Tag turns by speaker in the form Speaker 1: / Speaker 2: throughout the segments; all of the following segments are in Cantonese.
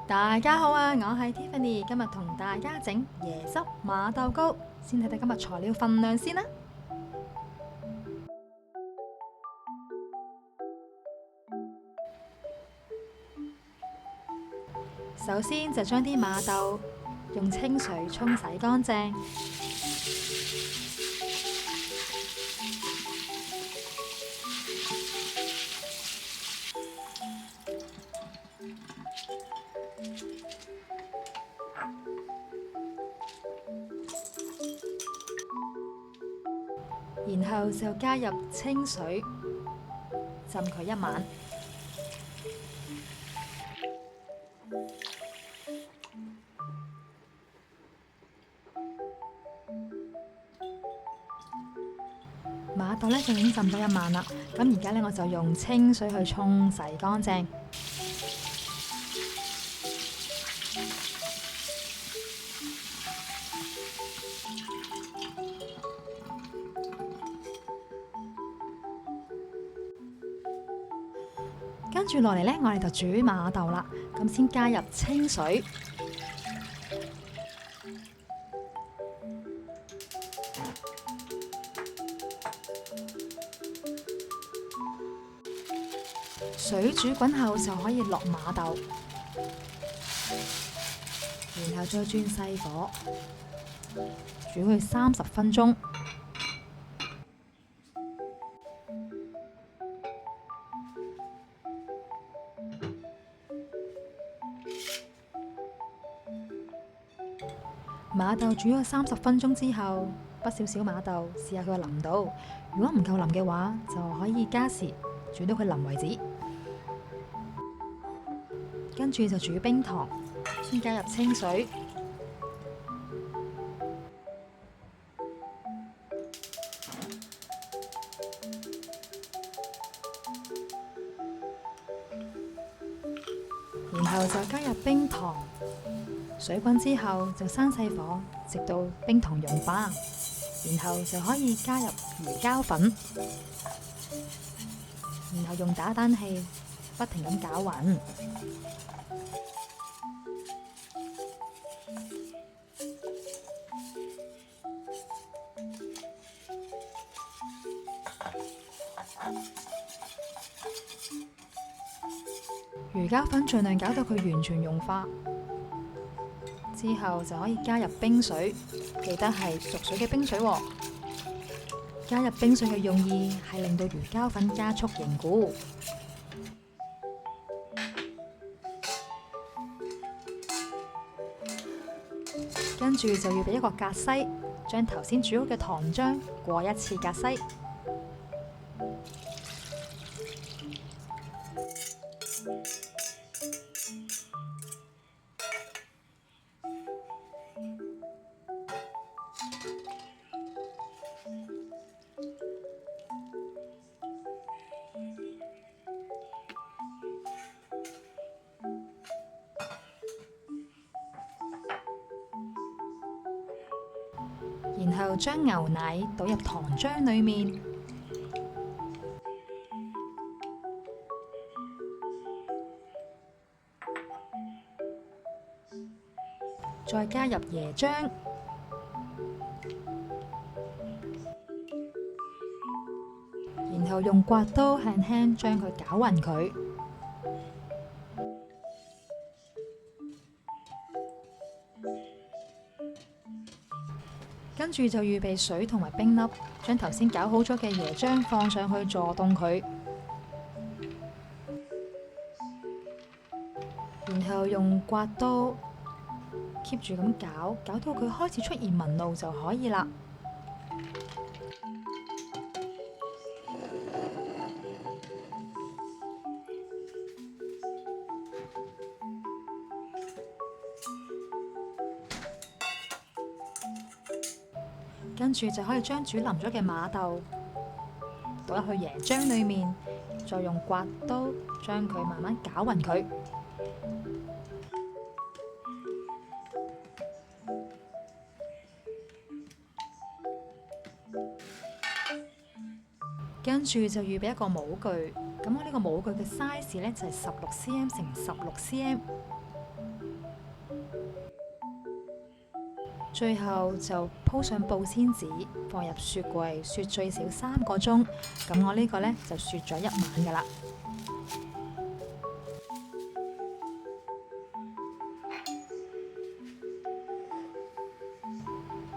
Speaker 1: 大家好啊，我係 Tiffany，今日同大家整椰汁馬豆糕。先睇睇今日材料份量先啦。首先就將啲馬豆用清水沖洗乾淨，然後就加入清水浸佢一晚。馬豆呢就已經浸咗一晚啦，咁而家呢，我就用清水去沖洗乾淨。跟住落嚟呢，我哋就煮馬豆啦。咁先加入清水，水煮滾後就可以落馬豆，然後再轉細火煮佢30分鐘。馬豆煮咗30分鐘之後，畢少少馬豆，試下佢淋到。如果唔夠淋嘅話，就可以加時煮到佢淋為止。跟住就煮冰糖，先加入清水，然後就加入冰糖。水滾之後就閂細火，直到冰糖融化，然後就可以加入魚膠粉，然後用打蛋器不停咁攪勻。魚膠粉盡量攪到佢完全融化。之後就可以加入冰水，記得係熟水嘅冰水喎。加入冰水嘅用意係令到魚膠粉加速凝固。跟住就要俾一個格篩，將頭先煮好嘅糖漿過一次格篩。然後將牛奶倒入糖漿裏面，再加入椰漿，然後用刮刀輕輕將佢攪勻佢。跟住就預備水同埋冰粒，將頭先攪好咗嘅椰漿放上去助凍佢，然後用刮刀 keep 住咁攪，攪到佢開始出現紋路就可以啦。跟住就可以將煮腍咗嘅馬豆倒入去椰漿裏面，再用刮刀將佢慢慢攪勻佢。跟住就預備一個模具，咁我呢個模具嘅 size 呢就係16cm 乘16cm。最後就鋪上保鮮紙，放入雪櫃雪最少3個鐘。咁我呢個呢，就雪咗1晚噶啦。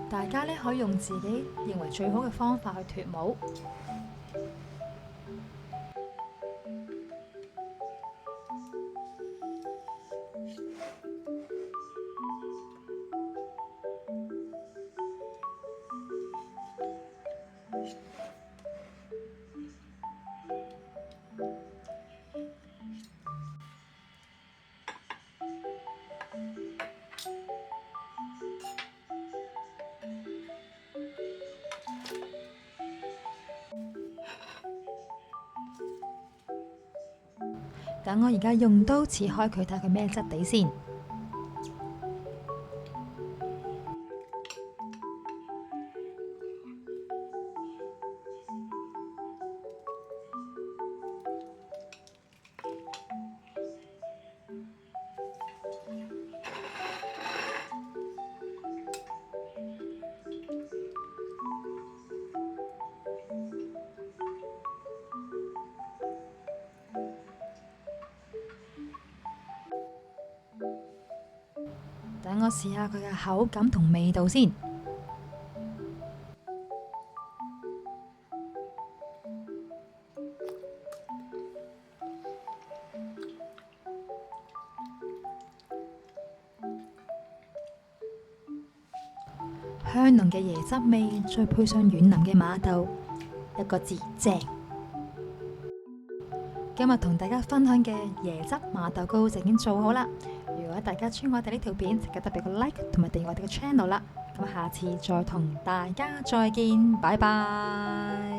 Speaker 1: 大家呢，可以用自己認為最好嘅方法去脫模。等我而家用刀切開佢，睇佢咩質地先。等我試下佢嘅口感同味道先。香濃嘅椰汁味，再配上軟腍嘅馬豆，一個字正。今日同大家分享嘅椰汁馬豆糕就已經做好啦。如果大家鍾意我哋呢條片，就記得俾個 like 同埋訂閱我哋嘅 channel 啦。咁下次再同大家再見，拜拜。